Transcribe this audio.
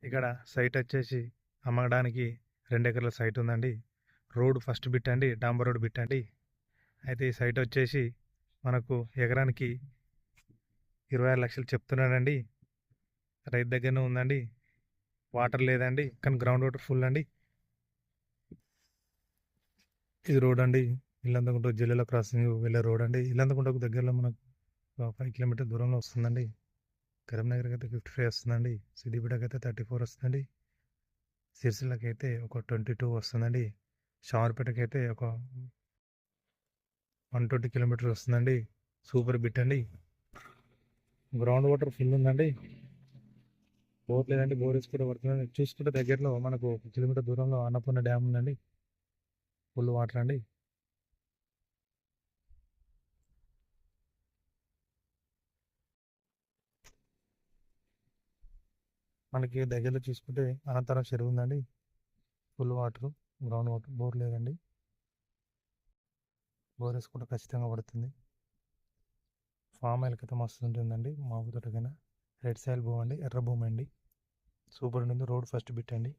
ఇక్కడ సైట్ వచ్చేసి అమ్మడానికి 2 ఎకరాల సైట్ ఉందండి. రోడ్ ఫస్ట్ బిట్ అండి, డాంబర్ రోడ్ బిట్ అండి. అయితే ఈ సైట్ వచ్చేసి మనకు ఎకరానికి 26 లక్షలు చెప్తున్నాడండి. రైతు దగ్గరనే ఉందండి. వాటర్ లేదండి, కానీ గ్రౌండ్ వాటర్ ఫుల్ అండి. ఇది రోడ్ అండి, ఇల్లంతకుంట జిల్లాల క్రాసింగ్ వెళ్ళే రోడ్ అండి. ఇల్లంతకుంటకు దగ్గరలో మనకు 5 కిలోమీటర్ దూరంలో వస్తుందండి. కరీంనగర్కి అయితే 55 వస్తుందండి. సిద్దిపేటకి అయితే 34 వస్తుందండి. సిరిసిల్లకి అయితే ఒక 22 వస్తుందండి. షార్పేటకి అయితే ఒక 120 కిలోమీటర్స్ వస్తుందండి. సూపర్ బిట్ అండి. గ్రౌండ్ వాటర్ ఫుల్ ఉందండి. బోర్ లేదండి, బోర్ వేసి కూడా పడుతుందండి. చూసుకుంటే దగ్గరలో మనకు 1 కిలోమీటర్ దూరంలో అన్నపూర్ణ డ్యామ్ ఉందండి. ఫుల్ వాటర్ అండి. మనకి దగ్గరలో చూసుకుంటే అనంతరం చెరువు ఉందండి. Full water, ground water, bore లేదండి. బోర్ వేసుకుంటే ఖచ్చితంగా పడుతుంది. ఫామ్ ఆయిల్ అయితే మస్తు ఉంటుందండి. మాకు తోటకైనా రెడ్ సాయిల్ భూమి అండి, ఎర్ర భూమి అండి. సూపర్ ఉంటుంది. రోడ్ ఫస్ట్ బిట్ అండి.